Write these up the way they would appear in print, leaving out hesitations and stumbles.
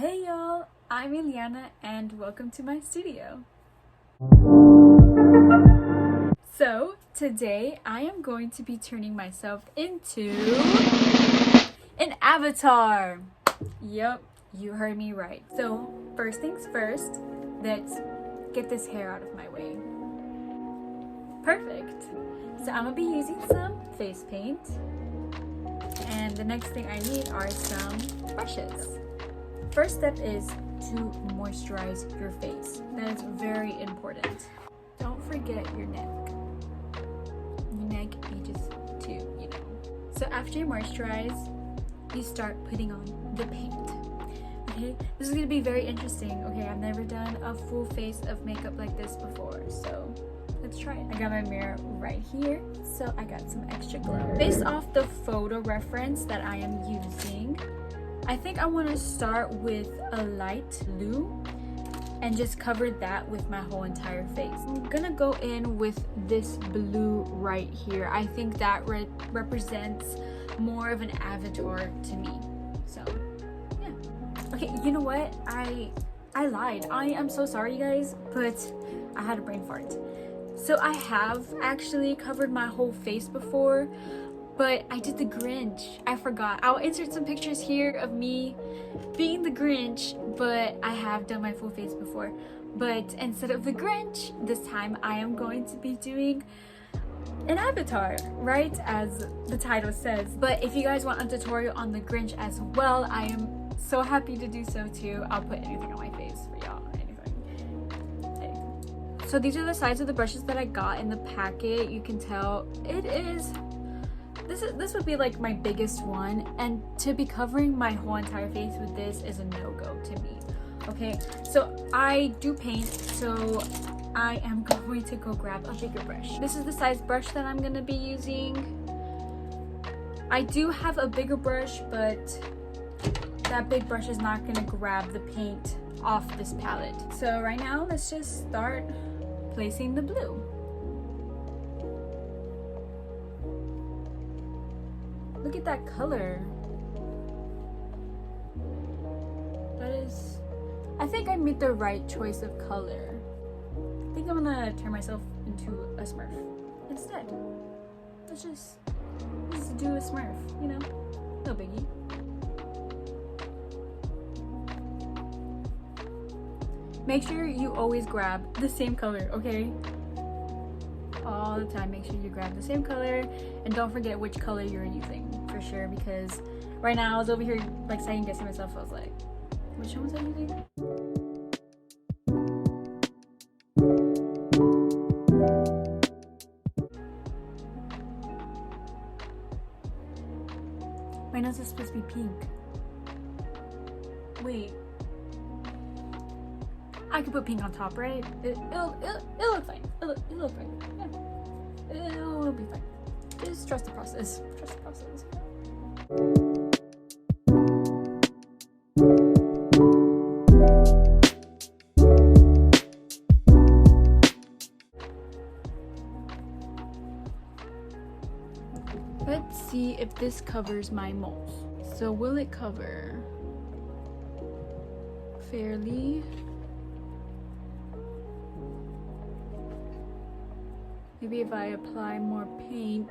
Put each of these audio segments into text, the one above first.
Hey y'all, I'm Ileana and welcome to my studio. So today I am going to be turning myself into an avatar. Yep, you heard me right. So first things first, let's get this hair out of my way. Perfect. So I'm gonna be using some face paint, and the next thing I need are some brushes. First step is to moisturize your face. That is very important. Don't forget your neck. Your neck ages too, you know. So after you moisturize, you start putting on the paint. Okay, this is gonna be very interesting. Okay, I've never done a full face of makeup like this before, so let's try it. I got my mirror right here, so I got some extra glow. Based off the photo reference that I am using, I think I want to start with a light blue and just cover that with my whole entire face. I'm gonna go in with this blue right here. I think that represents more of an avatar to me. So yeah. Okay, you know what? I lied. I am so sorry, you guys, but I had a brain fart. So I have actually covered my whole face before, but I did the Grinch. I forgot. I'll insert some pictures here of me being the Grinch, but I have done my full face before. But instead of the Grinch, this time I am going to be doing an avatar, right? As the title says. But if you guys want a tutorial on the Grinch as well, I am so happy to do so too. I'll put anything on my face for y'all. So these are the size of the brushes that I got in the packet. You can tell it is, this would be like my biggest one, and to be covering my whole entire face with this is a no-go to me. Okay, so I do paint, so I am going to go grab a bigger brush. This is the size brush that I'm gonna be using. I do have a bigger brush, but that big brush is not gonna grab the paint off this palette. So right now, let's just start placing the blue. Look at that color. That is, I think I made the right choice of color. I think I'm gonna turn myself into a Smurf instead. Let's just do a Smurf, you know, no biggie. Make sure you always grab the same color, okay? All the time, make sure you grab the same color, and don't forget which color you're using for sure, because right now I was over here like second guessing myself. I was like, which one was I using? My nose is supposed to be pink. Wait, I could put pink on top, right? It'll look fine. It'll look fine. Yeah. It'll be fine. Just trust the process. Trust the process. Let's see if this covers my moles. So will it cover fairly? Maybe if I apply more paint.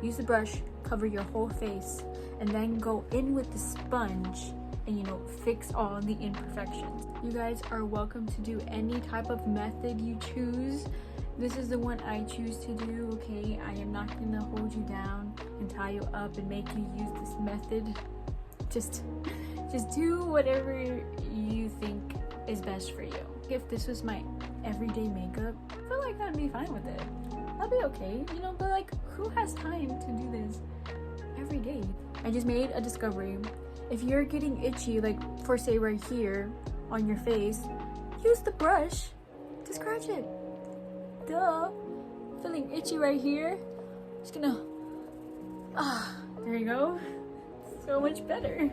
Use the brush, cover your whole face, and then go in with the sponge and, you know, fix all the imperfections. You guys are welcome to do any type of method you choose. This is the one I choose to do, okay? I am not gonna hold you down and tie you up and make you use this method. Just do whatever you think is best for you. If this was my everyday makeup, I feel like I'd be fine with it. I'll be okay, you know, but like, who has time to do this every day? I just made a discovery. If you're getting itchy, like for say right here on your face, use the brush to scratch it. Duh. Feeling itchy right here. Just gonna, there you go. so much better.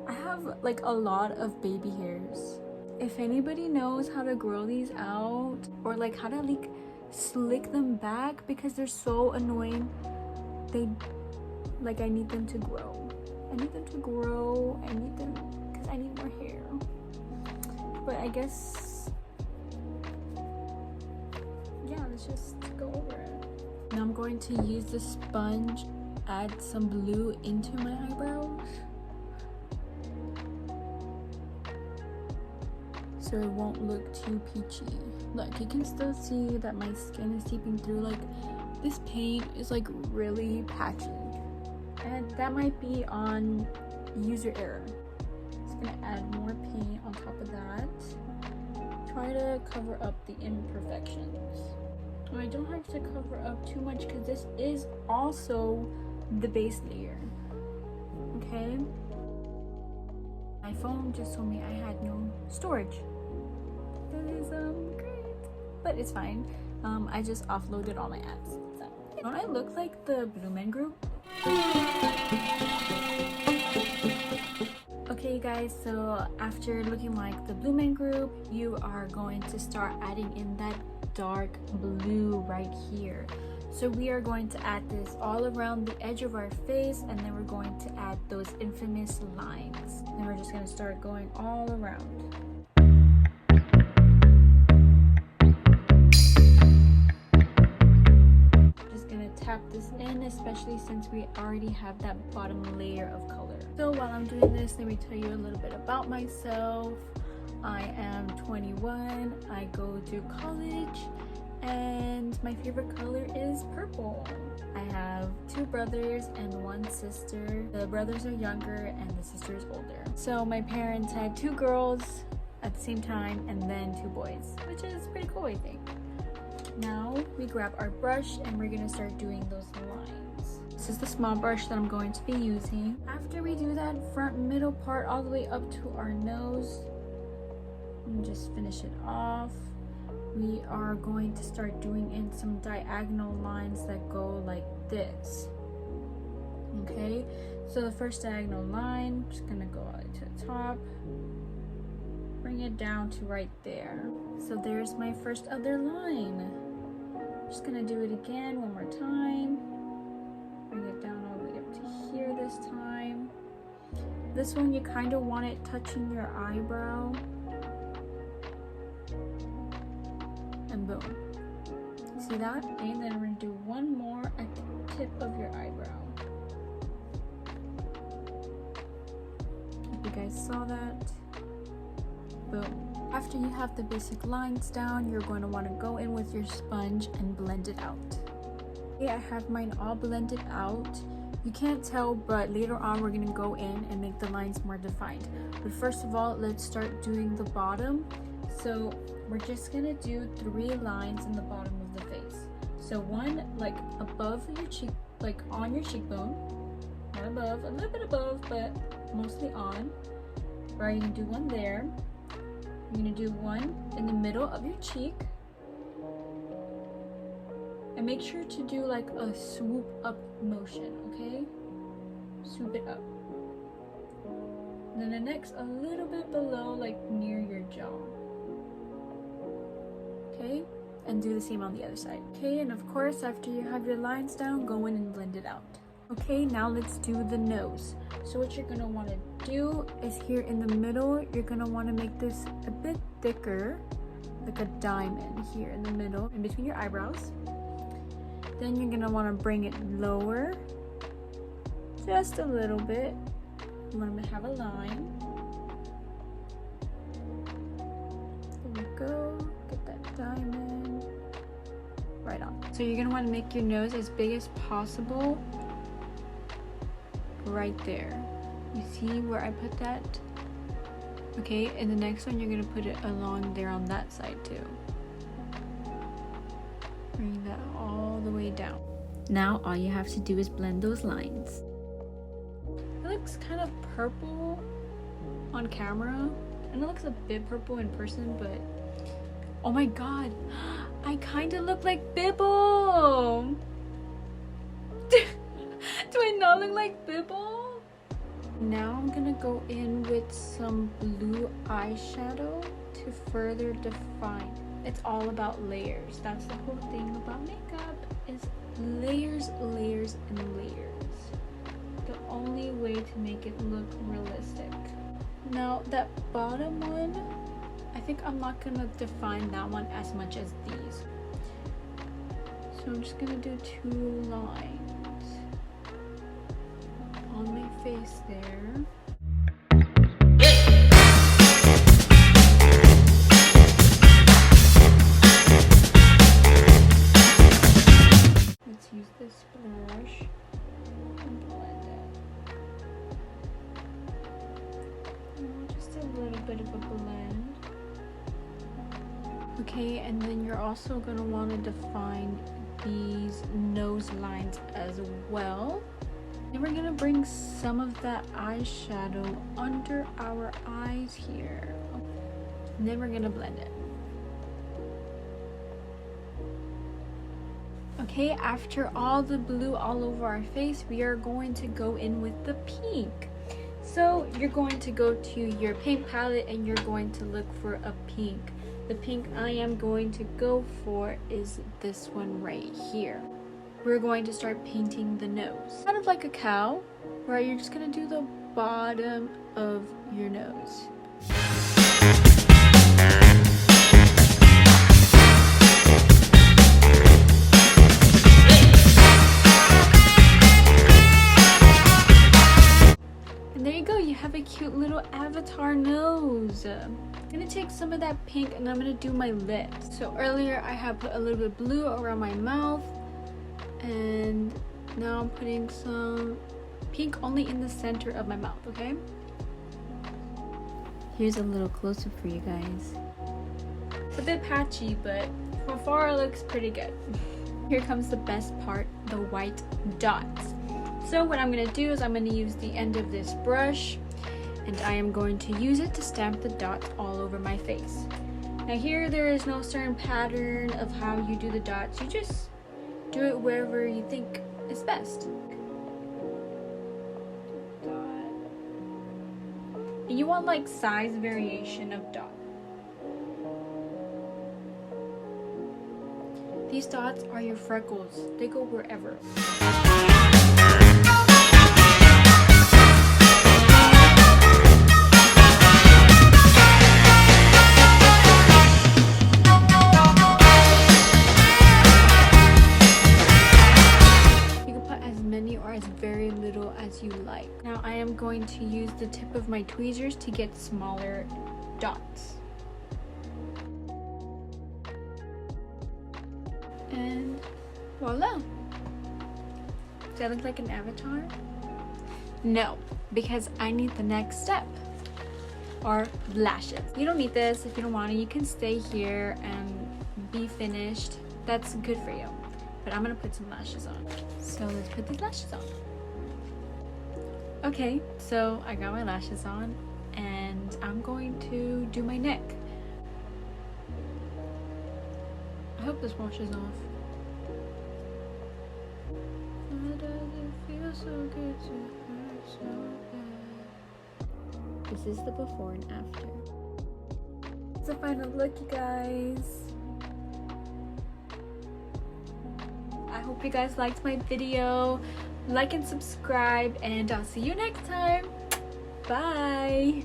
I have like a lot of baby hairs. If anybody knows how to grow these out or like how to like slick them back, because they're so annoying, I need them to grow. I need them because I need more hair. But I guess, yeah, let's just go over it. Now I'm going to use the sponge, add some blue into my eyebrows, so it won't look too peachy. Look, you can still see that my skin is seeping through. Like, this paint is like really patchy, and that might be on user error. Just gonna add more paint on top of that. Try to cover up the imperfections. I don't have to cover up too much because this is also the base layer. Okay? My phone just told me I had no storage. That is great, but it's fine. I just offloaded all my apps. So. Don't I look like the Blue Man Group? Okay guys, so after looking like the Blue Man Group, you are going to start adding in that dark blue right here. So we are going to add this all around the edge of our face, and then we're going to add those infamous lines. And we're just going to start going all around. Just going to tap this in, especially since we already have that bottom layer of color. So while I'm doing this, let me tell you a little bit about myself. I am 21, I go to college, and my favorite color is purple. I have 2 brothers and 1 sister. The brothers are younger and the sister is older. So my parents had 2 girls at the same time and then 2 boys, which is pretty cool, I think. Now we grab our brush and we're gonna start doing those lines. This is the small brush that I'm going to be using. After we do that front middle part all the way up to our nose, and just finish it off, we are going to start doing in some diagonal lines that go like this. Okay, so the first diagonal line, I'm just gonna go all the way to the top, bring it down to right there. So there's my first other line. Just gonna do it again one more time, bring it down all the way up to here this time. This one you kind of want it touching your eyebrow. And boom. See that? And then we're gonna do one more at the tip of your eyebrow. If you guys saw that. Boom. After you have the basic lines down, you're going to want to go in with your sponge and blend it out. Okay, I have mine all blended out. You can't tell, but later on we're going to go in and make the lines more defined. But first of all, let's start doing the bottom. So we're just gonna do 3 lines in the bottom of the face. So one like above your cheek, like on your cheekbone, not above, a little bit above, but mostly on. Right, you can do one there. You're gonna do one in the middle of your cheek. And make sure to do like a swoop up motion, okay? Swoop it up. And then the next a little bit below, like near your jaw. Okay, and do the same on the other side. Okay, and of course after you have your lines down, go in and blend it out. Okay, now let's do the nose. So what you're gonna want to do is here in the middle, you're gonna want to make this a bit thicker, like a diamond here in the middle, in between your eyebrows. Then you're gonna want to bring it lower, just a little bit. You want to have a line. There we go. Get that diamond right on. So you're gonna want to make your nose as big as possible right there. You see where I put that? Okay, and the next one you're gonna put it along there on that side too. Bring that all the way down. Now all you have to do is blend those lines. It looks kind of purple on camera, and it looks a bit purple in person, but oh my god, I kind of look like Bibble. Do I not look like Bibble? Now I'm gonna go in with some blue eyeshadow to further define. It's all about layers. That's the whole thing about makeup, is layers, layers, and layers. The only way to make it look realistic. Now that bottom one, I think I'm not gonna define that one as much as these. So I'm just gonna do 2 lines on my face there. Let's use this brush and blend it. Just a little bit of a blend. Okay, and then you're also gonna want to define these nose lines as well. And we're gonna bring some of that eyeshadow under our eyes here. And then we're gonna blend it. Okay, after all the blue all over our face, we are going to go in with the pink. So you're going to go to your paint palette and you're going to look for a pink. The pink I am going to go for is this one right here. We're going to start painting the nose. Kind of like a cow, where you're just gonna do the bottom of your nose. And there you go, you have a cute little avatar nose. I'm gonna take some of that pink and I'm gonna do my lips. So earlier I had put a little bit of blue around my mouth, and now I'm putting some pink only in the center of my mouth, okay? Here's a little close-up for you guys. It's a bit patchy, but from far it looks pretty good. Here comes the best part, the white dots. So what I'm gonna do is I'm gonna use the end of this brush, and I am going to use it to stamp the dots all over my face. Now here there is no certain pattern of how you do the dots. You just do it wherever you think is best. And you want like size variation of dot. These dots are your freckles. They go wherever. Very little as you like. Now I am going to use the tip of my tweezers to get smaller dots. And voila! Does that look like an avatar? No, because I need the next step, or lashes. You don't need this if you don't want to. You can stay here and be finished. That's good for you. But I'm gonna put some lashes on. So let's put these lashes on. Okay, so I got my lashes on and I'm going to do my neck. I hope this washes off. Why does it feel so good to hurt so bad? This is the before and after. It's the final look, you guys. I hope you guys liked my video. Like and subscribe, and I'll see you next time. Bye.